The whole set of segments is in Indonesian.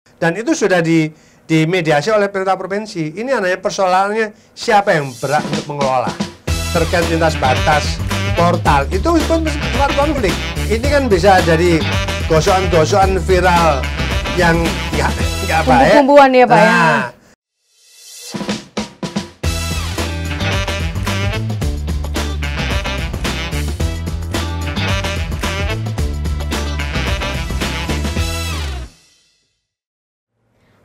Dan itu sudah dimediasi oleh pemerintah provinsi. Ini hanya persoalannya siapa yang berhak untuk mengelola. Terkait lintas batas portal, itu pun sempat konflik. Ini kan bisa jadi gosokan-gosokan viral yang nggak baik. Bumbu-bumbuan ya Pak ya.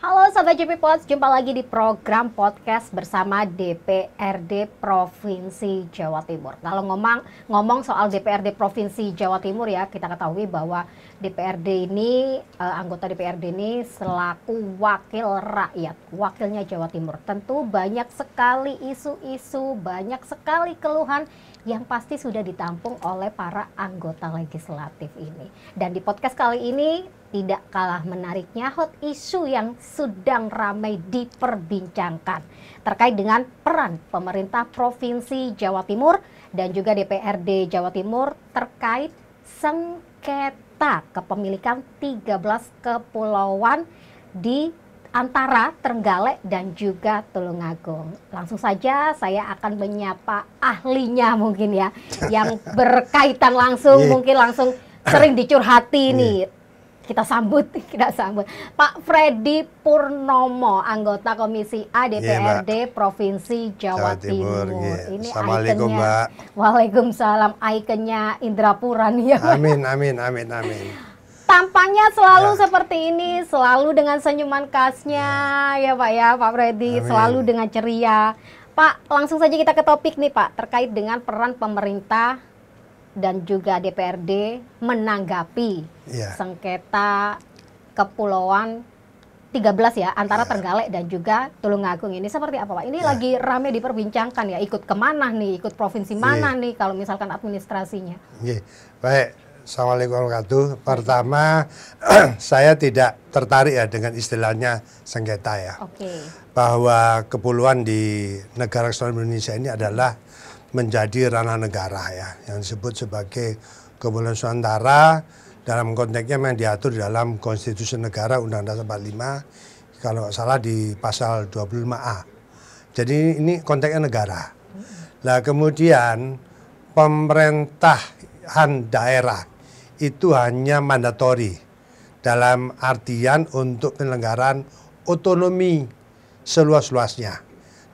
Halo Sobat JP Pods, jumpa lagi di program podcast bersama DPRD Provinsi Jawa Timur. Kalau ngomong soal DPRD Provinsi Jawa Timur ya, kita ketahui bahwa DPRD ini, anggota DPRD ini selaku wakil rakyat, wakilnya Jawa Timur. Tentu banyak sekali isu-isu, banyak sekali keluhan yang pasti sudah ditampung oleh para anggota legislatif ini. Dan di podcast kali ini tidak kalah menariknya hot isu yang sedang ramai diperbincangkan terkait dengan peran pemerintah Provinsi Jawa Timur dan juga DPRD Jawa Timur terkait sengketa kepemilikan 13 kepulauan di antara Trenggalek dan juga Tulungagung. Langsung saja saya akan menyapa ahlinya mungkin ya, yang berkaitan langsung, mungkin langsung sering dicurhati nih. Kita sambut Pak Freddy Purnomo, anggota Komisi A DPRD Provinsi Jawa Timur. Ini Assalamualaikum Mbak. Waalaikumsalam, ikonnya Indrapura nih ya. Amin. Tampaknya selalu seperti ini, selalu dengan senyuman khasnya ya Pak ya, Pak Freddy, selalu dengan ceria. Pak, langsung saja kita ke topik nih Pak, terkait dengan peran pemerintah dan juga DPRD menanggapi sengketa kepulauan 13 ya, antara Trenggalek dan juga Tulungagung ini. Seperti apa Pak? Ini lagi rame diperbincangkan ya, ikut kemana nih, ikut provinsi mana nih kalau misalkan administrasinya. Baik. Assalamualaikum warahmatullahi wabarakatuh. Pertama, saya tidak tertarik ya dengan istilahnya sengketa ya. Bahwa kepulauan di negara kesatuan Indonesia ini adalah menjadi ranah negara ya, yang disebut sebagai Kepulauan Nusantara. Dalam konteksnya memang diatur di dalam Konstitusi Negara Undang-Undang 45, kalau nggak salah di pasal 25A. Jadi ini konteksnya negara. Nah kemudian pemerintahan daerah itu hanya mandatori dalam artian untuk penyelenggaraan otonomi seluas-luasnya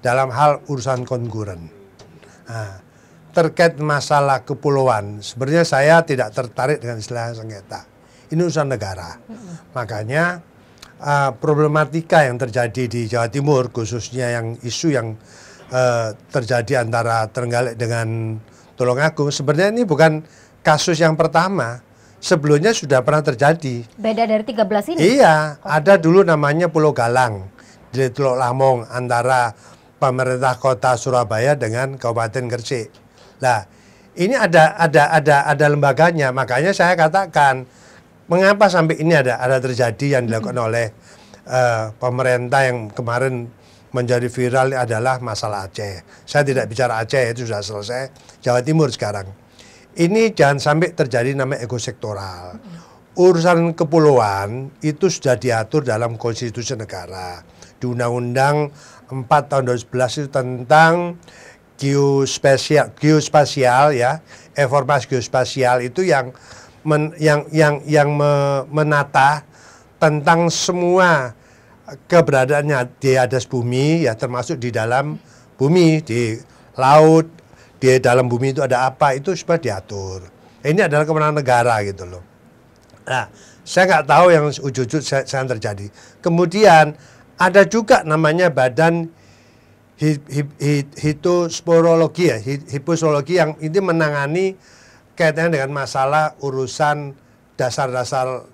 dalam hal urusan kongruen. Nah, terkait masalah kepulauan, sebenarnya saya tidak tertarik dengan istilah sengketa. Ini urusan negara. Makanya problematika yang terjadi di Jawa Timur, khususnya yang isu yang terjadi antara Trenggalek dengan Tulungagung, sebenarnya ini bukan kasus yang pertama. Sebelumnya sudah pernah terjadi. Beda dari 13 ini? Iya, ada dulu namanya Pulau Galang di Teluk Lamong antara pemerintah kota Surabaya dengan Kabupaten Gresik. Nah, ini ada lembaganya, makanya saya katakan mengapa sampai ini ada terjadi yang dilakukan oleh pemerintah yang kemarin menjadi viral adalah masalah Aceh. Saya tidak bicara Aceh, itu sudah selesai. Jawa Timur sekarang. Ini jangan sampai terjadi namanya ekosektoral. Urusan kepulauan itu sudah diatur dalam konstitusi negara. Di Undang-Undang 4 tahun 2011 itu tentang geospasial ya, informasi geospasial itu yang menata tentang semua keberadaannya di atas bumi ya, termasuk di dalam bumi, di laut. Di dalam bumi itu ada apa, itu sudah diatur. Ini adalah kewenangan negara gitu loh. Nah, saya nggak tahu yang ujung-ujung saya terjadi. Kemudian ada juga namanya Badan Hitosporologi ya, Hitosporologi yang ini menangani kaitannya dengan masalah urusan dasar-dasar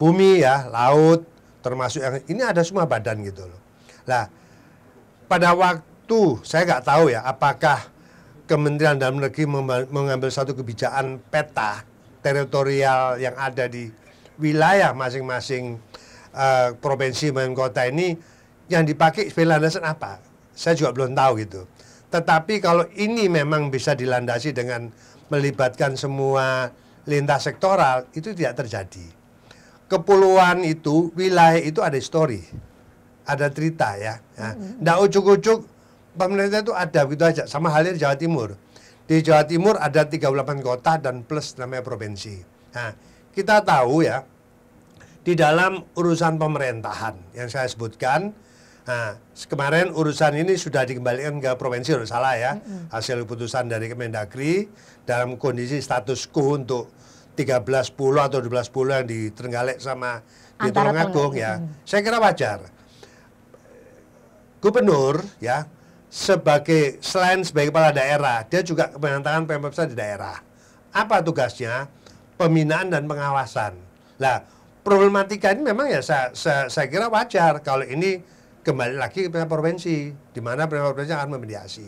bumi ya, laut, termasuk yang ini ada semua badan gitu loh. Nah, pada waktu saya nggak tahu ya, apakah Kementerian Dalam Negeri mengambil satu kebijakan peta teritorial yang ada di wilayah masing-masing provinsi dan kota ini yang dipakai sebagai landasan apa? Saya juga belum tahu gitu. Tetapi kalau ini memang bisa dilandasi dengan melibatkan semua lintas sektoral, itu tidak terjadi. kepulauan itu, wilayah itu ada histori, ada cerita ya. Nggak ujuk-ujuk pemerintah itu ada begitu aja. Sama halnya di Jawa Timur. Di Jawa Timur ada 38 kota dan plus namanya provinsi. Nah, kita tahu ya, di dalam urusan pemerintahan yang saya sebutkan, nah, kemarin urusan ini sudah dikembalikan ke provinsi, kalau salah ya, hasil keputusan dari Kemendagri dalam kondisi status quo untuk 13 pulau atau 12 pulau yang di Trenggalek sama di Tulungagung ya. Saya kira wajar. Gubernur ya, selain sebagai kepala daerah, dia juga kemenangan Pemprov di daerah. Apa tugasnya? Pembinaan dan pengawasan. Nah, problematika ini memang ya saya kira wajar kalau ini kembali lagi ke provinsi, di mana provinsi akan memediasi.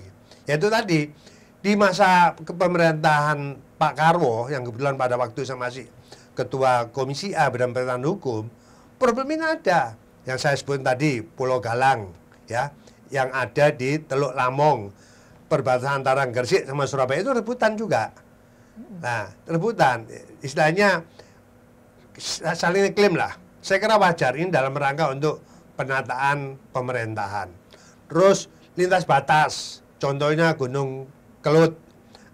Yaitu tadi, di masa kepemerintahan Pak Karwo, yang kebetulan pada waktu saya masih Ketua Komisi A bidang pemerintahan hukum, problem ini ada. Yang saya sebut tadi, Pulau Galang, ya, yang ada di Teluk Lamong, perbatasan antara Gresik sama Surabaya itu rebutan juga. Nah, rebutan, istilahnya saling klaim lah. Saya kira wajar ini dalam rangka untuk penataan pemerintahan. Terus lintas batas, contohnya Gunung Kelut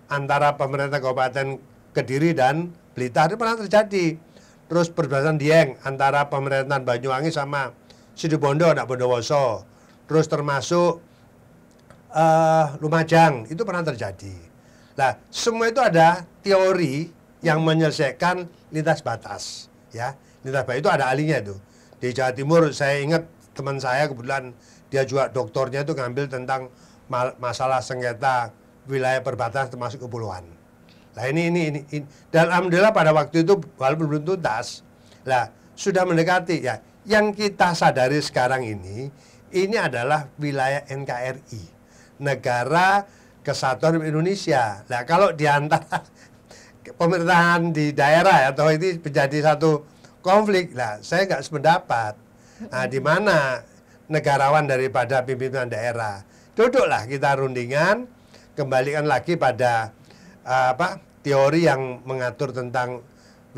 antara pemerintah Kabupaten Kediri dan Blitar itu pernah terjadi. Terus perbatasan Dieng antara pemerintahan Banyuwangi sama Situbondo dan Bondowoso. Terus termasuk Lumajang itu pernah terjadi. Nah, semua itu ada teori yang menyelesaikan lintas batas, ya. Lintas batas itu ada ahlinya itu. Di Jawa Timur saya ingat teman saya kebetulan dia juga doktornya itu ngambil tentang masalah sengketa wilayah perbatasan termasuk kepulauan. Nah ini dan alhamdulillah pada waktu itu walaupun belum tuntas, lah sudah mendekati ya. Yang kita sadari sekarang ini adalah wilayah NKRI, Negara Kesatuan Indonesia. Nah kalau di antara pemerintahan di daerah atau ini menjadi satu konflik, lah saya nggak sependapat. Nah, di mana negarawan daripada pimpinan daerah, duduklah kita rundingan, kembalikan lagi pada teori yang mengatur tentang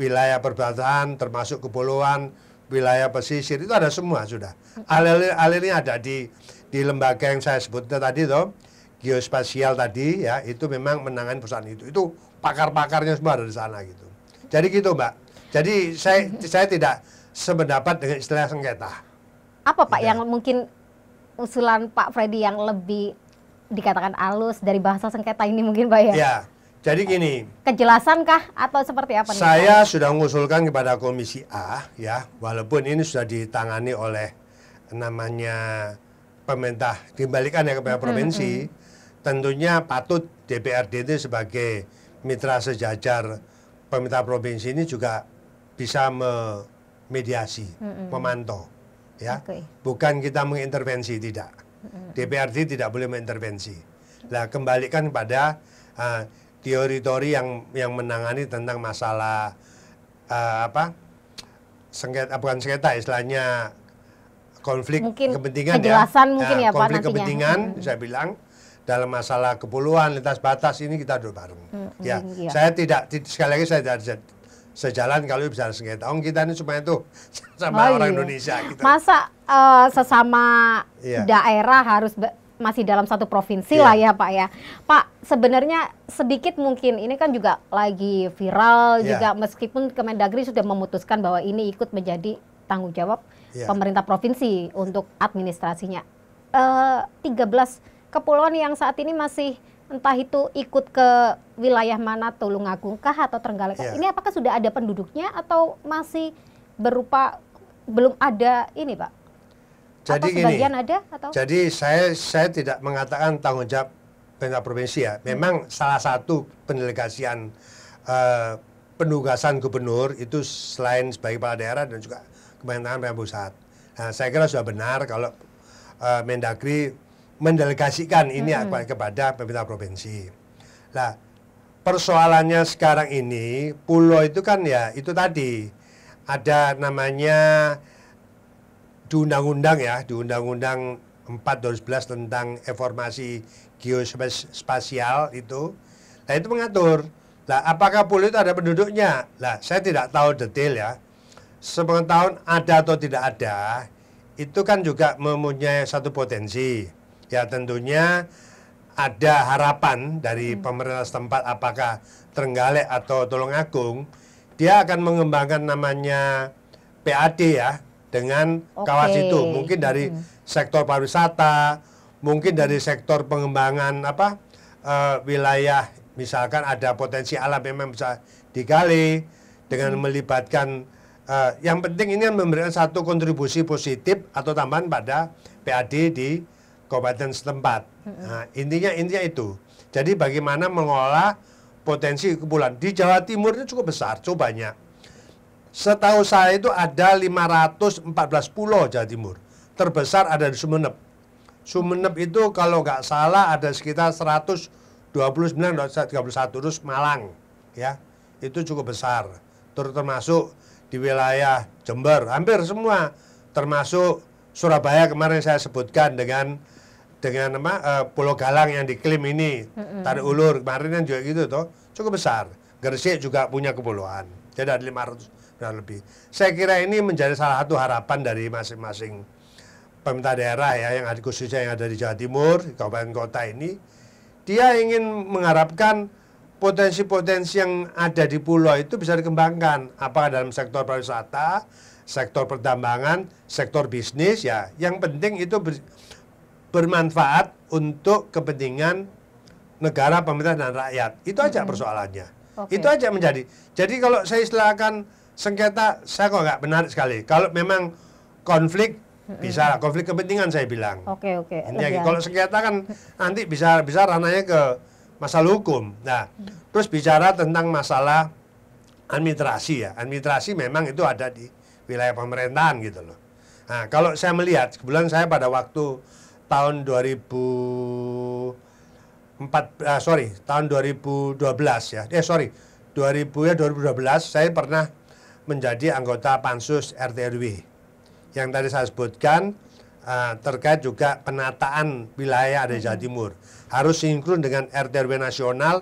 wilayah perbatasan, termasuk kepulauan, wilayah pesisir itu ada semua sudah. Alirnya ada di lembaga yang saya sebut tadi toh, geospasial tadi ya, itu memang menangani perusahaan itu. Itu pakar-pakarnya semua ada di sana gitu. Jadi gitu Mbak. Jadi saya tidak sependapat dengan istilah sengketa. Apa Pak yang mungkin usulan Pak Freddy yang lebih dikatakan halus dari bahasa sengketa ini mungkin Pak ya? Ya, jadi gini. Kejelasan kah atau seperti apa nih? Saya sudah mengusulkan kepada Komisi A ya, walaupun ini sudah ditangani oleh namanya pemerintah, dikembalikan ya kepada provinsi, tentunya patut DPRD itu sebagai mitra sejajar pemerintah provinsi ini juga bisa memediasi, memantau, ya, bukan kita mengintervensi, tidak. DPRD tidak boleh mengintervensi. Nah, kembalikan pada teori-teori yang menangani tentang masalah sengketa, bukan sengketa, istilahnya konflik mungkin kepentingan kejelasan mungkin ya Pak konflik nantinya. Kepentingan, saya bilang dalam masalah kepulauan lintas batas ini kita duduk bareng. Ya, saya tidak sekali lagi saya tidak sejalan kalau bisa sengketa. Kita ini supaya itu sama orang Indonesia. Gitu. Masa sesama daerah harus masih dalam satu provinsi lah ya Pak ya. Pak, sebenarnya sedikit mungkin ini kan juga lagi viral juga meskipun Kemendagri sudah memutuskan bahwa ini ikut menjadi tanggung jawab pemerintah provinsi untuk administrasinya. 13 kepulauan yang saat ini masih entah itu ikut ke wilayah mana, Tulungagung kah atau Trenggalek. Ini apakah sudah ada penduduknya atau masih berupa belum ada ini Pak? Jadi atau sebagian ada atau? Jadi saya tidak mengatakan tanggung jawab pemerintah provinsi ya. Memang salah satu pendelegasian penugasan gubernur itu selain sebagai kepala daerah dan juga pemerintahan pemerintah pusat. Nah, saya kira sudah benar kalau Mendagri mendelegasikan ini kepada pemerintah provinsi. Nah, persoalannya sekarang ini pulau itu kan ya itu tadi ada namanya di undang-undang ya, di undang-undang 4 2011 tentang informasi geospasial itu. Nah, itu mengatur. Lah, apakah pulau itu ada penduduknya? Lah, saya tidak tahu detail ya. sepengetahuan ada atau tidak ada, itu kan juga mempunyai satu potensi. Ya tentunya ada harapan dari pemerintah setempat, apakah Trenggalek atau Tulungagung, dia akan mengembangkan namanya PAD ya, dengan kawas itu. Mungkin dari sektor pariwisata, mungkin dari sektor pengembangan wilayah, misalkan ada potensi alam yang memang bisa digali dengan melibatkan, yang penting ini memberikan satu kontribusi positif atau tambahan pada PAD di kabupaten setempat. Nah, intinya itu. Jadi bagaimana mengolah potensi kepulauan di Jawa Timur itu cukup besar, cukup banyak. Setahu saya itu ada 514 pulau Jawa Timur. Terbesar ada di Sumeneb. Sumeneb itu kalau nggak salah ada sekitar 129 atau 31, terus Malang, ya itu cukup besar. Termasuk di wilayah Jember, hampir semua, termasuk Surabaya kemarin saya sebutkan dengan Pulau Galang yang diklaim ini, Tarik Ulur kemarin kan juga gitu toh, cukup besar. Gresik juga punya kepulauan, jadi ada 500 lebih. Saya kira ini menjadi salah satu harapan dari masing-masing pemerintah daerah ya, yang khususnya yang ada di Jawa Timur, di kabupaten kota ini, dia ingin mengharapkan potensi-potensi yang ada di pulau itu bisa dikembangkan, apakah dalam sektor pariwisata, sektor pertambangan, sektor bisnis ya. Yang penting itu bermanfaat untuk kepentingan negara, pemerintah dan rakyat. Itu aja persoalannya. Itu aja menjadi. Jadi kalau saya istilahkan sengketa, saya kok nggak benar sekali. Kalau memang konflik, bisa konflik kepentingan saya bilang. Kalau sengketa kan nanti bisa ranahnya ke masalah hukum. Nah, terus bicara tentang masalah administrasi ya. Administrasi memang itu ada di wilayah pemerintahan gitu loh. Nah, kalau saya melihat, kebetulan saya pada waktu tahun 2012 ya. 2012 saya pernah menjadi anggota Pansus RT RW. Yang tadi saya sebutkan terkait juga penataan wilayah ada di Jawa Timur. Harus sinkron dengan RT RW nasional,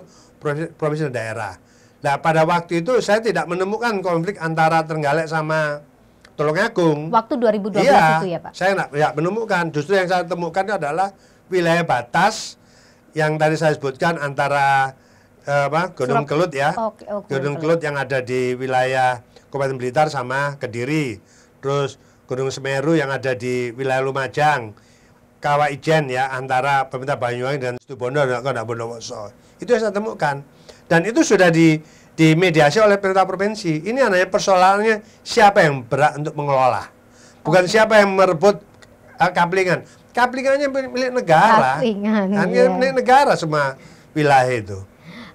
provinsi dan daerah. Nah, pada waktu itu saya tidak menemukan konflik antara Trenggalek sama Tulungagung. Waktu 2012 itu ya Pak? Saya nggak menemukan. Justru yang saya temukan itu adalah wilayah batas yang tadi saya sebutkan antara Gunung Kelut ya. Gunung Kelut yang ada di wilayah Kabupaten Blitar sama Kediri. Terus Gunung Semeru yang ada di wilayah Lumajang. Kawah Ijen ya, antara pemerintah Banyuwangi dan Situbondo dan Bondowoso. Itu yang saya temukan. Dan itu sudah dimediasi oleh pemerintah provinsi. Ini hanya persoalannya siapa yang berhak untuk mengelola. Bukan siapa yang merebut kaplingan. Kaplingannya milik negara. Milik negara semua wilayah itu.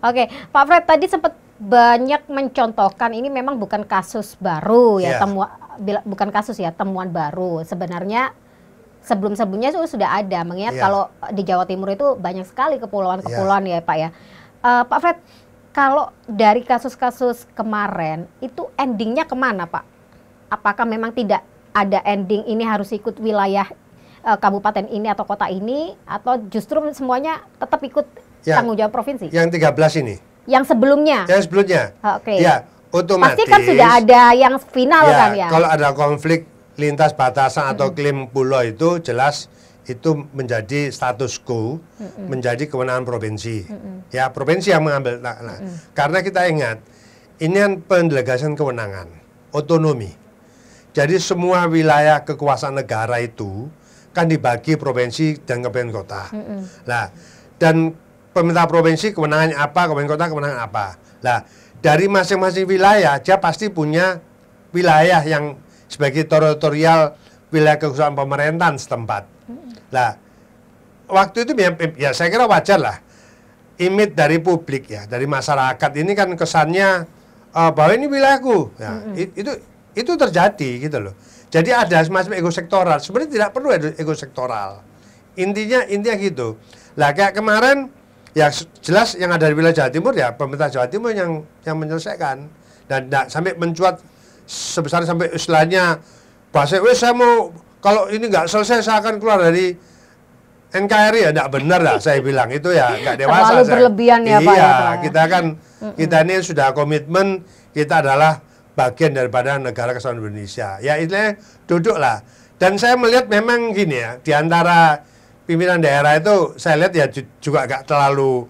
Oke, Pak Fred tadi sempat banyak mencontohkan, ini memang bukan kasus baru ya, bukan kasus ya, temuan baru. Sebenarnya sebelum-sebelumnya itu sudah ada, mengingat kalau di Jawa Timur itu banyak sekali kepulauan-kepulauan ya Pak ya. Pak Fred, kalau dari kasus-kasus kemarin itu endingnya kemana Pak? Apakah memang tidak ada ending ini harus ikut wilayah kabupaten ini atau kota ini, atau justru semuanya tetap ikut tanggung jawab provinsi? Yang 13 ini? Yang sebelumnya? Yang sebelumnya. Ya, otomatis. Pasti kan sudah ada yang final kan ya? Kalau ada konflik lintas batasan atau klaim pulau itu jelas itu menjadi status quo, menjadi kewenangan provinsi. Ya, provinsi yang mengambil. Karena kita ingat, ini kan pendelegasian kewenangan, otonomi. Jadi semua wilayah kekuasaan negara itu kan dibagi provinsi dan kabupaten kota. Nah, dan pemerintah provinsi kewenangannya apa, kabupaten kota kewenangan apa. Nah, dari masing-masing wilayah dia pasti punya wilayah yang sebagai teritorial wilayah kekuasaan pemerintahan setempat. Nah, waktu itu ya saya kira wajar lah. Image dari publik ya, dari masyarakat ini kan kesannya bahwa ini wilayahku. Ya, itu terjadi gitu loh. Jadi ada semacam ego sektoral. Sebenarnya tidak perlu ego sektoral. Intinya gitu. Lah kayak kemarin ya jelas yang ada di wilayah Jawa Timur ya pemerintah Jawa Timur yang menyelesaikan, dan tidak sampai mencuat sebesar sampai istilahnya bahasa saya mau kalau ini nggak selesai saya akan keluar dari NKRI ya, tidak benar lah saya bilang itu ya nggak dewasa. Terlalu berlebihan ya Pak ya. Kita kan kita ini sudah komitmen, kita adalah bagian daripada negara kesatuan Indonesia. Ya istilahnya duduklah. Dan saya melihat memang gini ya, di antara pimpinan daerah itu saya lihat ya juga agak terlalu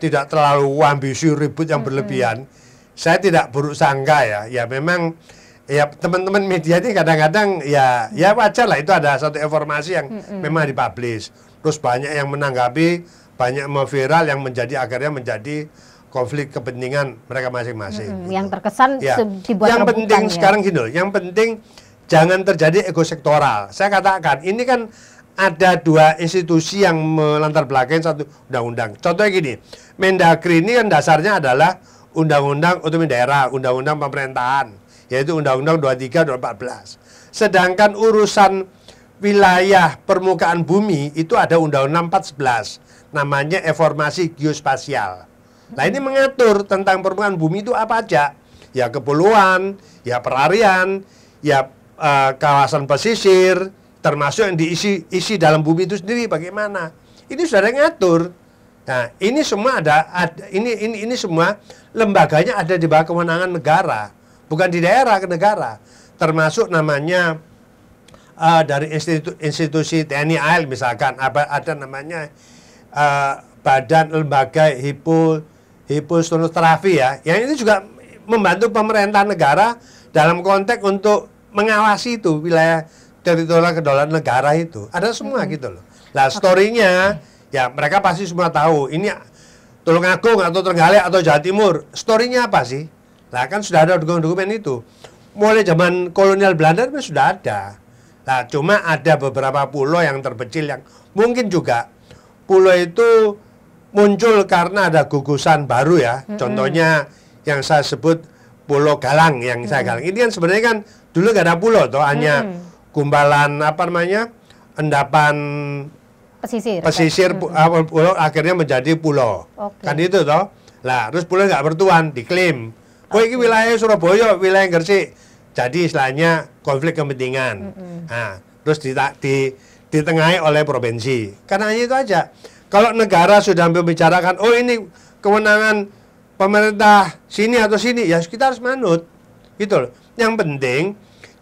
tidak terlalu ambisi ribut yang berlebihan. Saya tidak buruk sangka ya. Ya memang ya teman-teman media ini kadang-kadang ya wajar lah, itu ada satu informasi yang memang dipublish. Terus banyak yang menanggapi, banyak viral yang akhirnya menjadi konflik kepentingan mereka masing-masing. Yang terkesan dibuat yang penting ya. Sekarang gini loh, yang penting jangan terjadi ego sektoral. Saya katakan ini kan ada dua institusi yang melantar belakangi satu undang-undang. Contohnya gini, Mendagri ini kan dasarnya adalah Undang-Undang Otonomi Daerah, Undang-Undang Pemerintahan, yaitu Undang-Undang 23 2014. Sedangkan urusan wilayah permukaan bumi itu ada Undang-Undang 411, namanya Informasi Geospasial. Nah ini mengatur tentang permukaan bumi itu apa aja, ya kepulauan, ya perarian, ya kawasan pesisir, termasuk yang diisi dalam bumi itu sendiri bagaimana. Ini sudah ada yang ngatur. Nah, ini semua ini semua lembaganya ada di bawah kewenangan negara, bukan di daerah ke negara. Termasuk namanya dari institusi TNI AL misalkan, ada namanya badan lembaga hiposonografi ya. Yang ini juga membantu pemerintah negara dalam konteks untuk mengawasi itu wilayah teritorial kedaulatan negara itu. Ada semua gitu loh. Nah, story-nya ya mereka pasti semua tahu. Ini Tulungagung atau Trenggalek atau Jawa Timur, story-nya apa sih? Nah, kan sudah ada dokumen itu. Mulai zaman kolonial Belanda itu sudah ada. Nah, cuma ada beberapa pulau yang terpencil yang mungkin juga pulau itu muncul karena ada gugusan baru ya. Contohnya yang saya sebut Pulau Galang yang saya galang. Ini kan sebenarnya kan dulu nggak ada pulau toh, hanya gumpalan endapan pesisir pulau akhirnya menjadi pulau. Kan itu toh. Lah, terus pulau nggak bertuan, diklaim. Oh, ini wilayah Surabaya, wilayah Gresik. Jadi istilahnya konflik kepentingan. Nah, terus ditengahi oleh provinsi. Karena hanya itu aja. Kalau negara sudah membicarakan, oh ini kewenangan pemerintah sini atau sini, ya kita harus manut. Gitu loh. Yang penting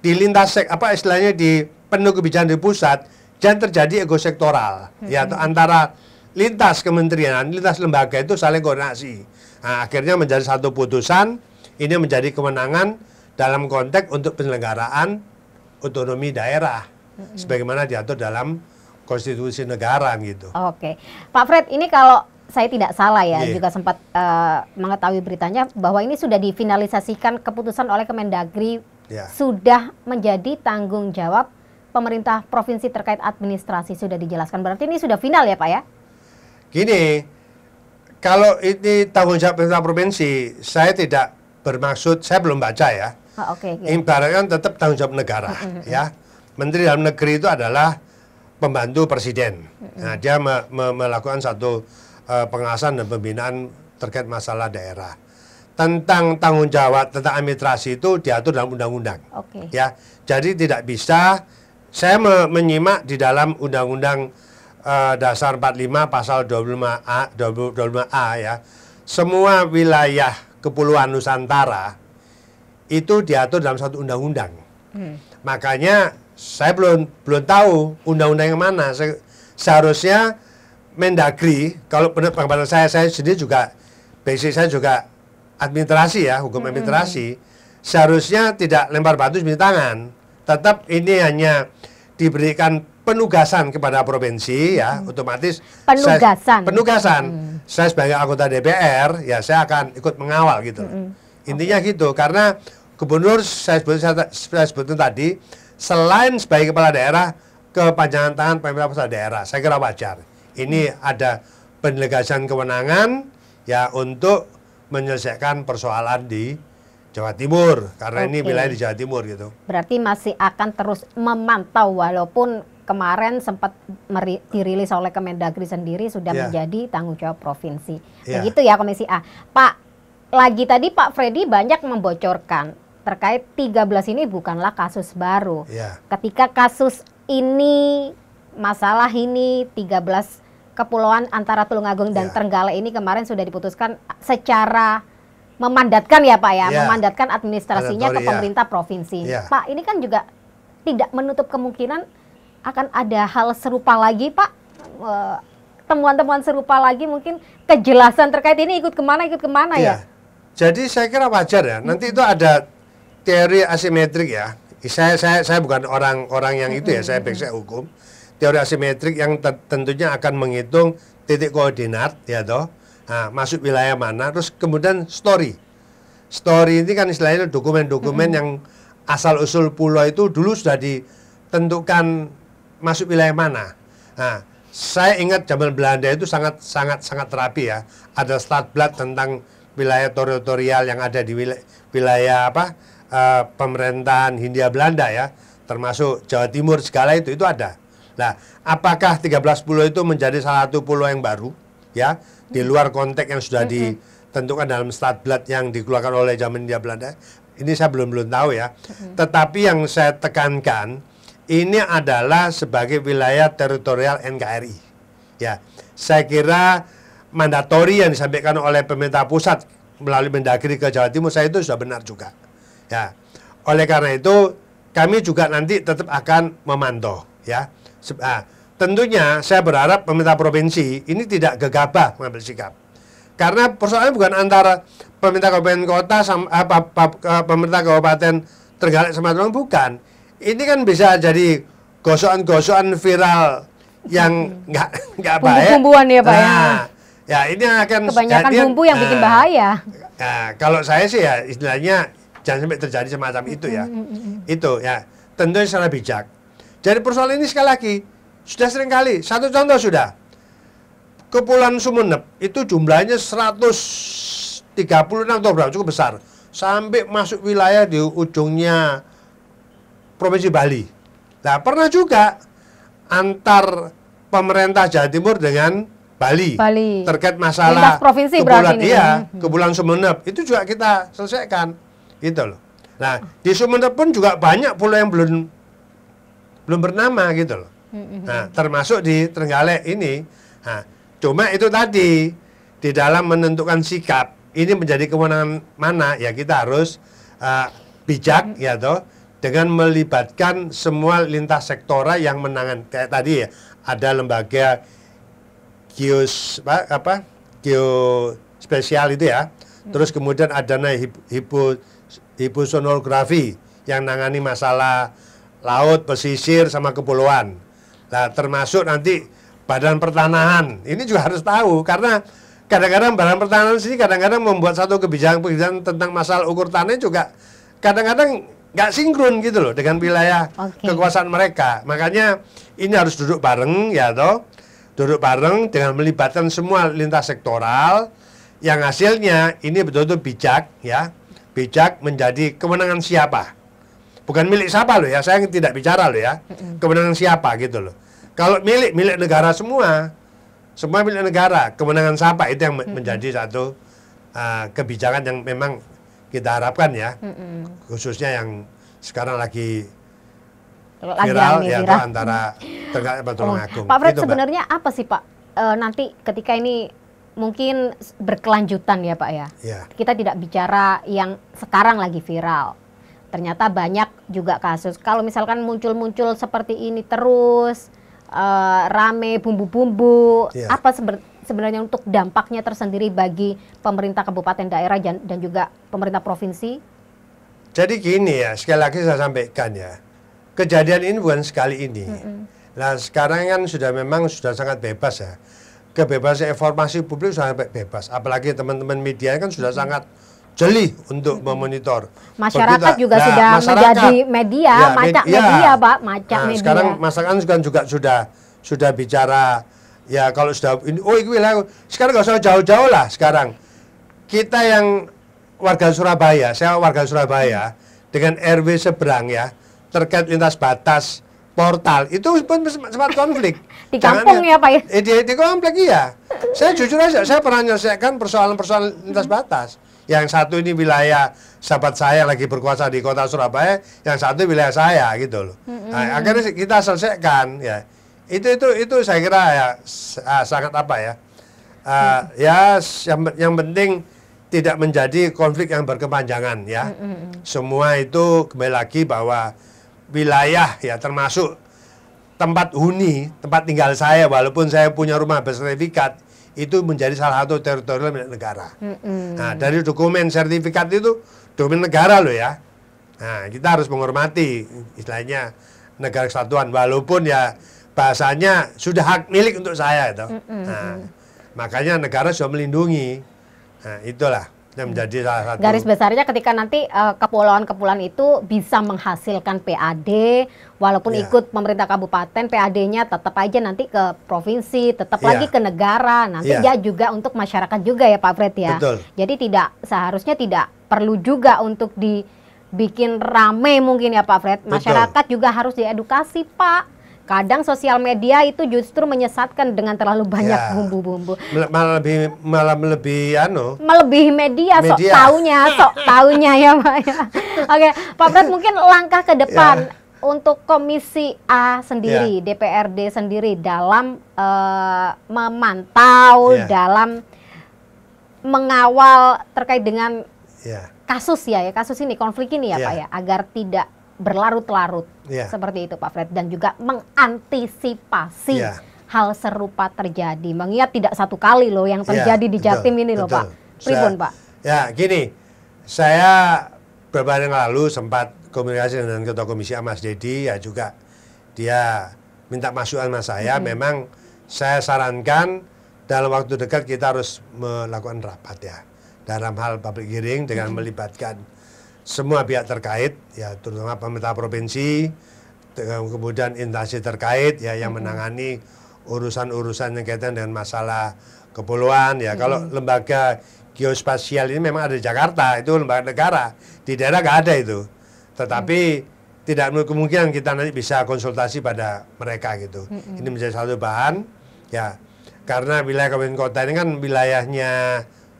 di lintas istilahnya di penuh kebijakan di pusat, jangan terjadi ego sektoral. Ya, antara lintas kementerian, lintas lembaga itu saling koordinasi. Nah, akhirnya menjadi satu putusan, ini menjadi kewenangan dalam konteks untuk penyelenggaraan otonomi daerah. Sebagaimana diatur dalam konstitusi negara gitu. Oke. Pak Fred, ini kalau saya tidak salah ya, juga sempat mengetahui beritanya bahwa ini sudah difinalisasikan keputusan oleh Kemendagri, sudah menjadi tanggung jawab pemerintah provinsi terkait administrasi, sudah dijelaskan. Berarti ini sudah final ya Pak ya? Gini, kalau ini tanggung jawab pemerintah provinsi, saya tidak bermaksud, saya belum baca ya. Ibaratkan tetap tanggung jawab negara ya. Menteri Dalam Negeri itu adalah pembantu presiden. Nah, dia melakukan satu pengawasan dan pembinaan terkait masalah daerah. Tentang tanggung jawab tentang administrasi itu diatur dalam undang-undang. Ya, jadi tidak bisa saya menyimak di dalam undang-undang dasar 45 pasal 25A ya. Semua wilayah kepulauan Nusantara itu diatur dalam satu undang-undang. Makanya saya belum tahu undang-undang yang mana. Seharusnya Mendagri, kalau pendapat saya sendiri juga, basic saya juga administrasi ya, hukum administrasi, seharusnya tidak lempar batu cium tangan. Tetap ini hanya diberikan penugasan kepada provinsi ya, otomatis penugasan. Saya sebagai anggota DPR ya saya akan ikut mengawal gitu. Intinya gitu, karena gubernur saya sebutkan tadi, selain sebagai kepala daerah, kepanjangan tangan pemerintah pusat daerah, saya kira wajar. Ini ada pendelegasian kewenangan ya untuk menyelesaikan persoalan di Jawa Timur, karena ini wilayah di Jawa Timur gitu. Berarti masih akan terus memantau, walaupun kemarin sempat dirilis oleh Kemendagri sendiri sudah menjadi tanggung jawab provinsi. Begitu ya Komisi A. Pak, lagi tadi Pak Freddy banyak membocorkan terkait 13 ini bukanlah kasus baru. Ketika kasus ini, masalah ini 13 kepulauan antara Tulungagung dan Trenggalek ini kemarin sudah diputuskan secara memandatkan ya Pak ya, Ya. memandatkan administrasinya ke Mandatori, ya. pemerintah provinsi. Ya. Pak, ini kan juga tidak menutup kemungkinan akan ada hal serupa lagi Pak, temuan-temuan serupa lagi, mungkin kejelasan terkait ini ikut kemana ya? Iya. Jadi saya kira wajar ya. Nanti itu ada teori asimetrik ya. Saya bukan orang yang itu ya. Saya background hukum. Teori asimetrik yang tentunya akan menghitung titik koordinat ya toh. Nah, masuk wilayah mana. Terus kemudian story. Story ini kan istilahnya dokumen-dokumen yang asal usul pulau itu dulu sudah ditentukan masuk wilayah mana. Nah, saya ingat zaman Belanda itu sangat terapi ya. Ada Stadblad tentang wilayah teritorial yang ada di wilayah pemerintahan Hindia Belanda ya, termasuk Jawa Timur segala itu ada. Nah, apakah 13 pulau itu menjadi salah satu pulau yang baru ya, di luar konteks yang sudah ditentukan dalam Stadblad yang dikeluarkan oleh zaman Hindia Belanda? Ini saya belum tahu ya. Tetapi yang saya tekankan ini adalah sebagai wilayah teritorial NKRI. Ya, saya kira mandatori yang disampaikan oleh pemerintah pusat melalui Mendagri ke Jawa Timur saya itu sudah benar juga. Ya, oleh karena itu kami juga nanti tetap akan memantau. Ya, tentunya saya berharap pemerintah provinsi ini tidak gegabah mengambil sikap. Karena persoalannya bukan antara pemerintah kabupaten kota sama pemerintah kabupaten Trenggalek sama Tulung, bukan. Ini kan bisa jadi gosokan-gosokan viral yang nggak baik. Bumbu-bumbuan ya Pak ya. Ya ini akan kebanyakan bumbu yang bikin bahaya. Nah, kalau saya sih ya istilahnya jangan sampai terjadi semacam itu ya. Itu ya tentunya secara bijak. Jadi persoalan ini sekali lagi sudah sering kali. Satu contoh sudah. Kepulauan Sumeneb itu jumlahnya 136 atau berapa, cukup besar. Sampai masuk wilayah di ujungnya Provinsi Bali. Nah, pernah juga antar pemerintah Jawa Timur dengan Bali. Terkait masalah lintas provinsi berarti ini. Iya, Kepulauan Sumeneb itu juga kita selesaikan. Gitu loh. Nah, di Sumeneb pun juga banyak pulau yang belum bernama gitu loh. Nah, termasuk di Trenggalek ini. Nah, cuma itu tadi di dalam menentukan sikap ini menjadi kewenangan mana ya kita harus bijak ya toh dengan melibatkan semua lintas sektoral yang menangan kayak tadi ya ada lembaga geospesial itu ya. Terus kemudian ada hiposonografi yang nangani masalah laut, pesisir sama kepulauan. Nah, termasuk nanti Badan Pertanahan ini juga harus tahu karena kadang-kadang Badan Pertanahan sini kadang-kadang membuat satu kebijakan tentang masalah ukur tanah juga kadang-kadang nggak sinkron gitu loh dengan wilayah kekuasaan mereka. Makanya ini harus duduk bareng ya toh, duduk bareng dengan melibatkan semua lintas sektoral yang hasilnya ini betul-betul bijak ya, bijak menjadi kewenangan siapa, bukan milik siapa loh ya, saya tidak bicara loh ya, kewenangan siapa gitu loh. Kalau milik negara semua milik negara, kewenangan siapa itu yang menjadi satu kebijakan yang memang kita harapkan ya, khususnya yang sekarang lagi viral ya antara Trenggalek dan Tulungagung. Pak Fred, sebenarnya apa sih Pak nanti ketika ini mungkin berkelanjutan ya Pak ya? Kita tidak bicara yang sekarang lagi viral. Ternyata banyak juga kasus. Kalau misalkan muncul-muncul seperti ini terus rame bumbu-bumbu, apa sebenarnya untuk dampaknya tersendiri bagi pemerintah kabupaten daerah dan juga pemerintah provinsi? Jadi gini ya, sekali lagi saya sampaikan ya, kejadian ini bukan sekali ini. Nah sekarang kan memang sudah sangat bebas ya, kebebasan informasi publik sudah bebas, apalagi teman-teman media kan sudah sangat jeli untuk memonitor. Masyarakat juga sudah menjadi media, media Pak, media. Sekarang masyarakat juga sudah bicara ya, kalau sudah ini, ini wilayah sekarang nggak usah jauh-jauh lah. Sekarang kita yang warga Surabaya, saya warga Surabaya dengan RW seberang ya, terkait lintas batas portal itu pun sempat konflik di kampung ya Pak ya? Di konflik iya. Saya jujur aja, saya pernah menyelesaikan persoalan-persoalan lintas batas. Yang satu ini wilayah sahabat saya lagi berkuasa di kota Surabaya, yang satu wilayah saya gitu loh. Nah, akhirnya kita selesaikan ya. Itu saya kira ya sangat apa ya. Ya yang penting tidak menjadi konflik yang berkepanjangan ya. Semua itu kembali lagi bahwa wilayah ya termasuk tempat huni, tempat tinggal saya, walaupun saya punya rumah bersertifikat, itu menjadi salah satu teritorial milik negara. Nah, dari dokumen sertifikat itu dokumen negara loh ya. Nah, kita harus menghormati istilahnya negara kesatuan, walaupun ya bahasanya sudah hak milik untuk saya itu. Nah, makanya negara sudah melindungi. Nah, itulah yang menjadi salah satu garis besarnya ketika nanti kepulauan-kepulauan itu bisa menghasilkan PAD, walaupun ikut pemerintah kabupaten, PAD-nya tetap aja nanti ke provinsi, tetap lagi ke negara, nanti ya juga untuk masyarakat juga ya Pak Fred ya. Betul. Jadi seharusnya tidak perlu juga untuk dibikin rame mungkin ya Pak Fred. Masyarakat juga harus diedukasi Pak. Kadang sosial media itu justru menyesatkan dengan terlalu banyak bumbu-bumbu. Malah melebihi media. Sok taunya ya Pak ya. Oke, Pak Fred mungkin langkah ke depan untuk Komisi A sendiri, DPRD sendiri dalam memantau, dalam mengawal terkait dengan kasus ini, konflik ini ya Pak ya, agar tidak berlarut-larut seperti itu Pak Fred, dan juga mengantisipasi hal serupa terjadi, mengingat tidak satu kali loh yang terjadi di Jatim ini loh Pak. Pripun Pak? Ya gini, saya beberapa hari yang lalu sempat komunikasi dengan Ketua Komisi A Mas Dedi, ya juga dia minta masukan sama saya. Memang saya sarankan dalam waktu dekat kita harus melakukan rapat ya dalam hal public hearing dengan melibatkan semua pihak terkait, ya terutama pemerintah provinsi, kemudian instansi terkait ya yang menangani urusan-urusan yang kaitan dengan masalah kepulauan ya. Kalau lembaga geospasial ini memang ada di Jakarta, itu lembaga negara, di daerah nggak ada itu. Tetapi tidak menutup kemungkinan kita nanti bisa konsultasi pada mereka gitu. Ini menjadi satu bahan ya, karena wilayah kabupaten kota ini kan wilayahnya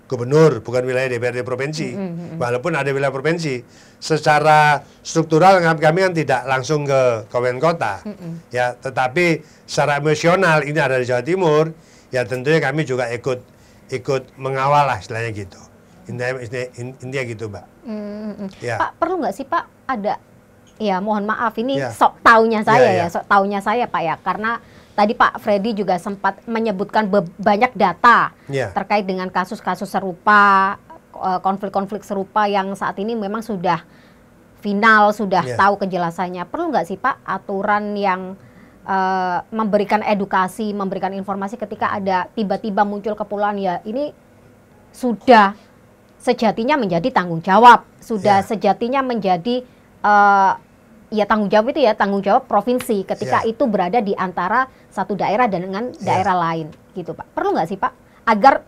gubernur, bukan wilayah DPRD provinsi. Walaupun ada wilayah provinsi, secara struktural kami kan tidak langsung ke kabupaten kota. Ya, tetapi secara emosional ini ada di Jawa Timur, ya tentunya kami juga ikut mengawal lah istilahnya gitu. Intinya gitu, Mbak. Ya. Pak, perlu nggak sih Pak ada, ya mohon maaf ini sok taunya saya sok taunya saya Pak ya, karena tadi Pak Freddy juga sempat menyebutkan banyak data terkait dengan kasus-kasus serupa, konflik-konflik serupa yang saat ini memang sudah final, sudah tahu kejelasannya. Perlu nggak sih Pak aturan yang memberikan edukasi, memberikan informasi ketika ada tiba-tiba muncul kepulauan, ya ini sudah sejatinya menjadi tanggung jawab, sudah sejatinya menjadi ya tanggung jawab itu ya tanggung jawab provinsi ketika itu berada di antara satu daerah dan dengan daerah lain gitu Pak. Perlu nggak sih Pak agar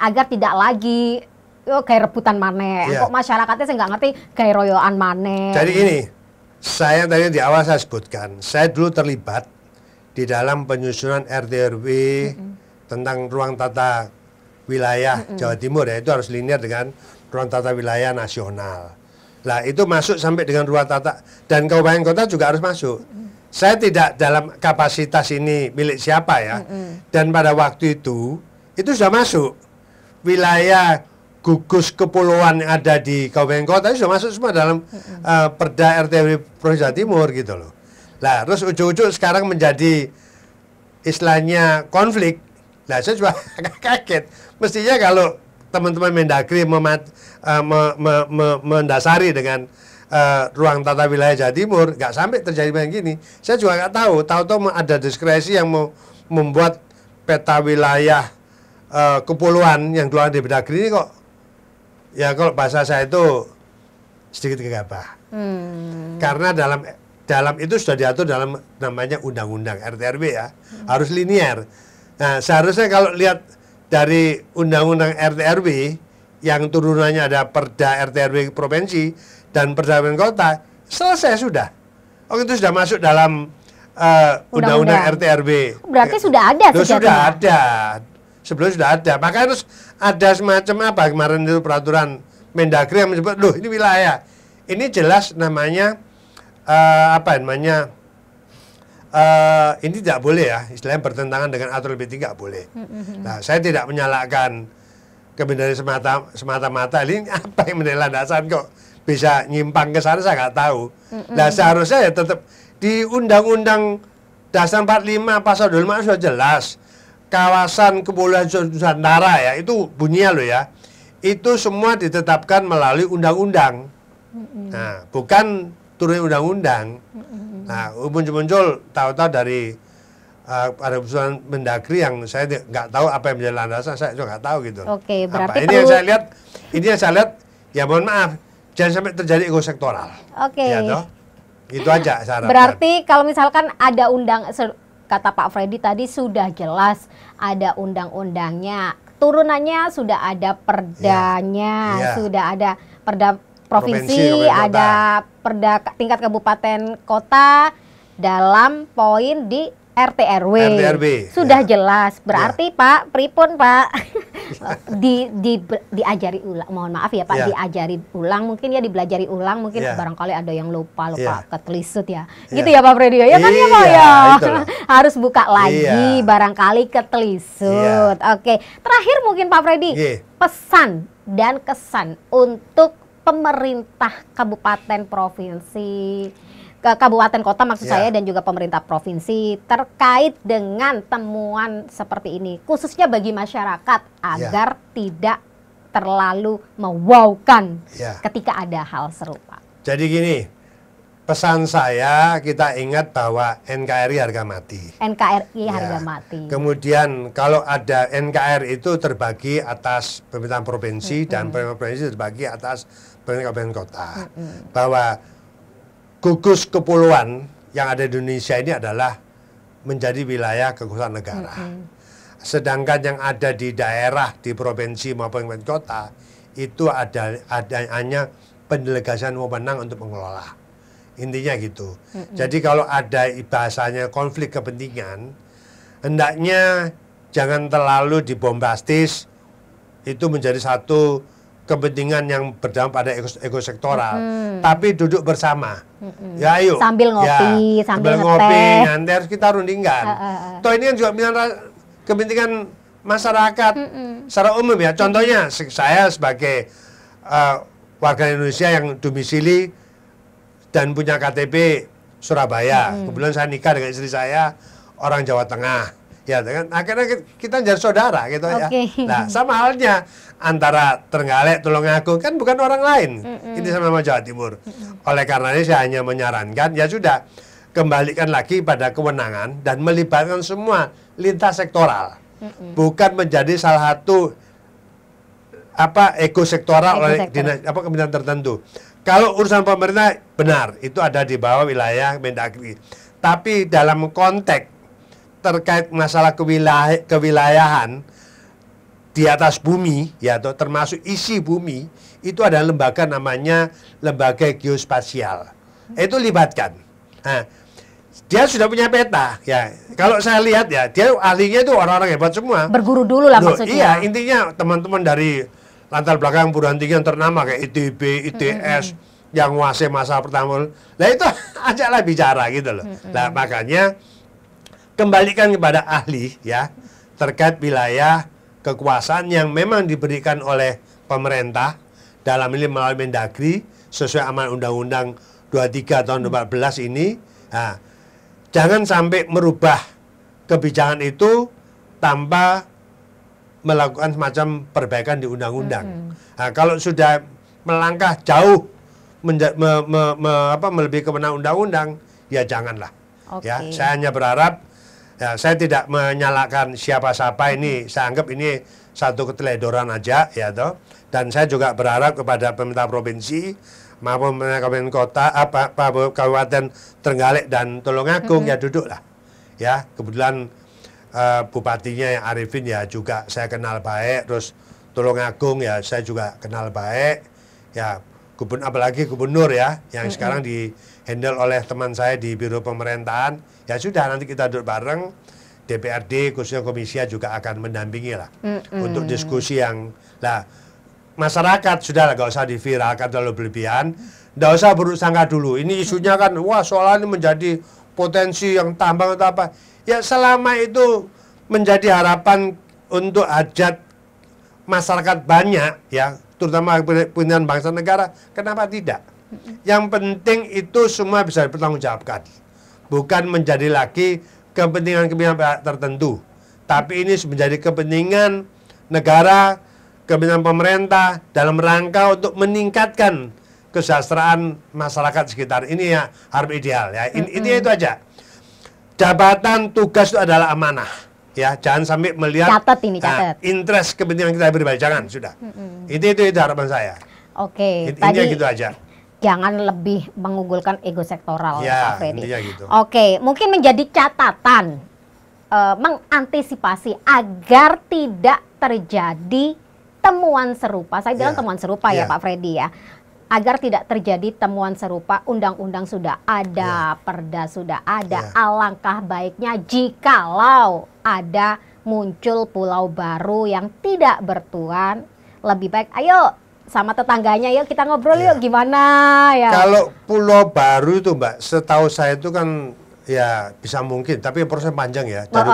agar tidak lagi kayak rebutan maneh, kok masyarakatnya saya nggak ngerti kayak royoan maneh. Jadi ini saya tadi di awal saya sebutkan, saya dulu terlibat di dalam penyusunan RT/RW tentang ruang tata wilayah Jawa Timur ya, itu harus linear dengan ruang tata wilayah nasional. Lah itu masuk sampai dengan ruang tata, dan kabupaten kota juga harus masuk. Saya tidak dalam kapasitas ini milik siapa ya. Dan pada waktu itu sudah masuk. Wilayah gugus kepulauan yang ada di kabupaten kota itu sudah masuk semua dalam Perda RT Provinsi Jawa Timur gitu loh. Lah terus ujuk-ujuk sekarang menjadi istilahnya konflik. Lah saya juga kaget. Mestinya kalau teman-teman Mendagri mendasari dengan ruang tata wilayah Jawa Timur, nggak sampai terjadi begini. Saya juga nggak tahu ada diskresi yang mau membuat peta wilayah kepulauan yang keluar dari Mendagri ini kok, ya kalau bahasa saya itu sedikit gegabah. Karena dalam itu sudah diatur dalam namanya undang-undang RT/RW ya, harus linear. Nah seharusnya kalau lihat dari undang-undang RT/RW yang turunannya ada Perda RT/RW provinsi dan Perda kabupaten kota, selesai sudah. Itu sudah masuk dalam undang-undang RT/RW. Berarti sudah ada sejatinya. Sudah ada. Sebelumnya sudah ada. Maka harus ada semacam apa kemarin itu peraturan Mendagri yang menyebut, loh ini wilayah. Ini jelas namanya ini tidak boleh ya, istilahnya bertentangan dengan aturan LP3 nggak boleh. Nah, saya tidak menyalahkan dari semata-mata ini apa yang menjadi landasan kok bisa nyimpang ke sana, saya nggak tahu. Nah seharusnya ya tetap di Undang-Undang Dasar 45 pasal 25 sudah jelas kawasan Kepulauan Nusantara ya itu bunyinya loh ya, itu semua ditetapkan melalui undang-undang. Nah bukan turun undang-undang. Nah muncul tahu-tahu dari ada usulan Mendagri yang saya nggak tahu apa yang menjadi landasan, saya juga nggak tahu gitu. Oke, berarti ini yang saya lihat, ya mohon maaf, jangan sampai terjadi ego sektoral. Oke. Ya toh? Itu aja saya harapkan. Berarti kalau misalkan ada kata Pak Freddy tadi sudah jelas ada undang-undangnya, turunannya sudah ada perdanya, sudah ada perda provinsi, ada perda tingkat kabupaten kota dalam poin di RT/RW. Sudah jelas. Berarti Pak, pripun Pak? diajari ulang. Mohon maaf ya Pak, diajari ulang mungkin ya, dibelajari ulang mungkin barangkali ada yang lupa ketelisut ya. Gitu ya Pak Freddy ya kan ya Pak ya. Harus buka lagi barangkali ketelisut. Oke. Terakhir mungkin Pak Freddy, pesan dan kesan untuk pemerintah kabupaten provinsi kabupaten kota maksud saya dan juga pemerintah provinsi terkait dengan temuan seperti ini khususnya bagi masyarakat agar tidak terlalu mewowkan ketika ada hal serupa. Jadi gini, pesan saya kita ingat bahwa NKRI harga mati. NKRI harga mati. Kemudian kalau ada NKRI itu terbagi atas pemerintahan provinsi dan pemerintahan provinsi terbagi atas pemerintahan kabupaten kota. Bahwa gugus kepulauan yang ada di Indonesia ini adalah menjadi wilayah kekuasaan negara. Sedangkan yang ada di daerah, di provinsi maupun kota, itu hanya pendelegasian wewenang untuk mengelola. Intinya gitu. Jadi kalau ada bahasanya konflik kepentingan, hendaknya jangan terlalu dibombastis, itu menjadi satu kepentingan yang berdampak pada ekosektoral, tapi duduk bersama. Ya ayo. Sambil ngopi, sambil ngopi, nanti harus kita rundingkan. Toh ini kan juga kepentingan masyarakat secara umum ya. Contohnya saya sebagai warga Indonesia yang domisili dan punya KTP Surabaya. Kebetulan saya nikah dengan istri saya orang Jawa Tengah. Ya kan akhirnya kita jadi saudara gitu ya. Nah, sama halnya antara Trenggalek, Tulungagung kan bukan orang lain. Ini sama Jawa Timur. Oleh karena ini saya hanya menyarankan ya sudah kembalikan lagi pada kewenangan dan melibatkan semua lintas sektoral. Bukan menjadi salah satu ekosektoral oleh kementerian tertentu. Kalau urusan pemerintah benar itu ada di bawah wilayah Mendagri. Tapi dalam konteks terkait masalah kewilayahan di atas bumi, ya, termasuk isi bumi, itu ada lembaga namanya lembaga geospasial. Itu libatkan. Nah, dia sudah punya peta, ya. Kalau saya lihat ya, dia ahlinya itu orang-orang hebat semua. Berguru dulu lah maksudnya. Iya, intinya teman-teman dari latar belakang perguruan tinggi yang ternama kayak ITB, ITS, yang menguasai masa pertama. Nah itu ajaklah bicara gitu loh. Nah makanya kembalikan kepada ahli ya terkait wilayah kekuasaan yang memang diberikan oleh pemerintah dalam ini melalui Mendagri sesuai amanat Undang-Undang 23 tahun 2014 ini. Nah, jangan sampai merubah kebijakan itu tanpa melakukan semacam perbaikan di undang-undang. Nah, kalau sudah melangkah jauh melebihi kewenangan undang-undang, ya janganlah. Ya, saya hanya berharap. Ya, saya tidak menyalahkan siapa-siapa ini, saya anggap ini satu keteledoran aja ya toh. Dan saya juga berharap kepada pemerintah provinsi maupun kabupaten kota, kabupaten Trenggalek dan Tulungagung ya duduklah. Ya, kebetulan bupatinya yang Arifin ya juga saya kenal baik, terus Tulungagung ya saya juga kenal baik. Ya, apalagi gubernur ya yang sekarang di-handle oleh teman saya di Biro Pemerintahan. Ya sudah, nanti kita duduk bareng, DPRD khususnya komisi juga akan mendampingi lah untuk diskusi yang masyarakat sudah nggak usah diviralkan terlalu berlebihan, nggak usah berusaha dulu. Ini isunya kan wah soal ini menjadi potensi yang tambang atau apa. Ya selama itu menjadi harapan untuk hajat masyarakat banyak ya, terutama pimpinan bangsa negara, kenapa tidak? Yang penting itu semua bisa dipertanggungjawabkan. Bukan menjadi lagi kepentingan-kepentingan pihak tertentu, tapi ini menjadi kepentingan negara, kepentingan pemerintah dalam rangka untuk meningkatkan kesejahteraan masyarakat sekitar. Ini ya harus ideal ya. Ini itu aja. Jabatan tugas itu adalah amanah. Ya, jangan sampai melihat interest kepentingan kita pribadi, jangan sudah. Itu harapan saya. Oke, intinya gitu aja. Jangan lebih mengunggulkan ego sektoral, ya, Pak Freddy. Gitu. Oke, mungkin menjadi catatan mengantisipasi agar tidak terjadi temuan serupa. Saya bilang temuan serupa ya Pak Freddy ya. Agar tidak terjadi temuan serupa, undang-undang sudah ada, perda sudah ada. Alangkah baiknya jikalau ada muncul pulau baru yang tidak bertuan, lebih baik ayo sama tetangganya yuk kita ngobrol yuk gimana ya. Kalau pulau baru itu Mbak, setahu saya itu kan ya bisa mungkin, tapi proses panjang ya. Dari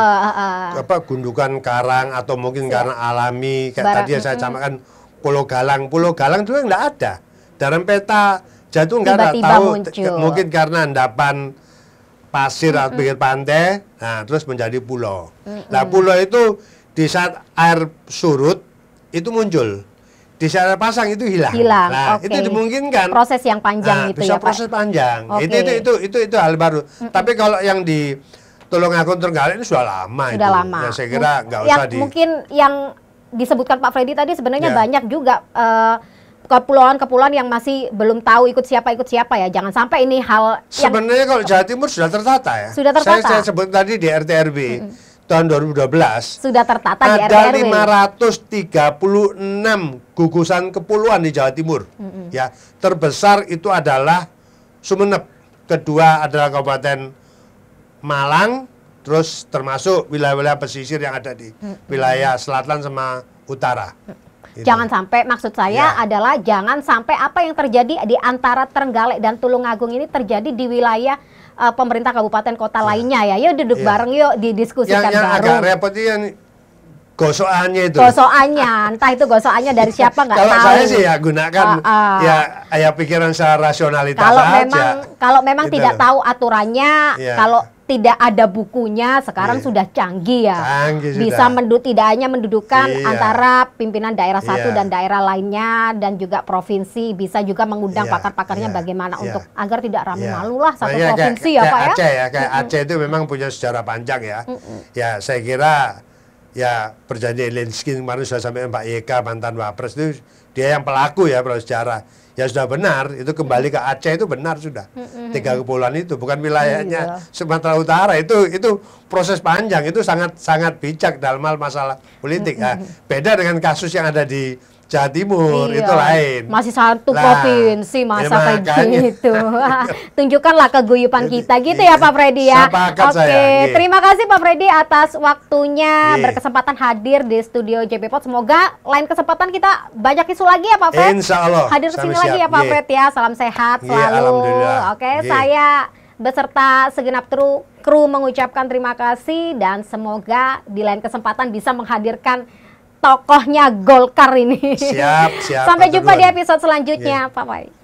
gundukan karang atau mungkin karena alami kayak tadi yang saya samakan Pulau Galang. Pulau Galang itu nggak ada. Dalam peta jatuh nggak ada, tahu mungkin karena endapan pasir atau pinggir pantai, nah terus menjadi pulau. Nah pulau itu di saat air surut itu muncul, di saat air pasang itu hilang. Nah itu dimungkinkan. Proses yang panjang itu bisa ya Pak. Proses panjang. Itu hal baru. Tapi kalau yang di Tulungagung Trenggalek ini sudah lama. Sudah lama. Ya, saya kira nggak usah mungkin yang disebutkan Pak Freddy tadi sebenarnya banyak juga kepulauan-kepulauan yang masih belum tahu ikut siapa ya. Jangan sampai ini hal sebenarnya kalau Jawa Timur sudah tertata ya. Sudah tertata. Saya sebut tadi di RT/RW tahun 2012 sudah tertata di RT/RW. Ada 536 gugusan kepulauan di Jawa Timur. Ya, terbesar itu adalah Sumeneb, kedua adalah Kabupaten Malang, terus termasuk wilayah-wilayah pesisir yang ada di wilayah selatan sama utara. Jangan sampai, maksud saya adalah jangan sampai apa yang terjadi di antara Trenggalek dan Tulungagung ini terjadi di wilayah pemerintah kabupaten kota lainnya ya. Yuk duduk bareng yuk didiskusikan yang bareng. Yang agak repot itu yang gosokannya itu. Gosokannya, entah itu gosokannya dari siapa nggak tahu. Kalau saya sih ya gunakan ya pikiran secara rasionalitas Kalau memang tidak tahu aturannya, kalau tidak ada bukunya, sekarang sudah canggih ya. Bisa tidak hanya mendudukan antara pimpinan daerah satu dan daerah lainnya, dan juga provinsi, bisa juga mengundang pakar-pakarnya bagaimana untuk agar tidak rame malu lah satu provinsi ya Pak ya. Aceh ya, kayak Aceh itu memang punya sejarah panjang ya. Ya saya kira ya perjanjian Helsinki kemarin sudah sampai Pak YK mantan Wapres itu dia yang pelaku ya kalau sejarah. Ya sudah benar, itu kembali ke Aceh itu benar sudah. 3 kepulauan itu bukan wilayahnya Sumatera Utara, itu proses panjang, itu sangat bijak dalam hal masalah politik. Beda dengan kasus yang ada di Jawa Timur, itu lain. Masih satu provinsi, masa kayak gitu. Tunjukkanlah keguyupan kita gitu ya Pak Freddy ya. Oke, terima kasih Pak Freddy atas waktunya, berkesempatan hadir di studio JP Pod. Semoga lain kesempatan kita banyak isu lagi ya Pak Fred. Insya Allah. Hadir sini lagi ya Pak Fred ya. Salam sehat selalu. Oke, saya beserta segenap kru mengucapkan terima kasih dan semoga di lain kesempatan bisa menghadirkan tokohnya Golkar ini. Siap. Sampai jumpa di episode selanjutnya. Bye-bye.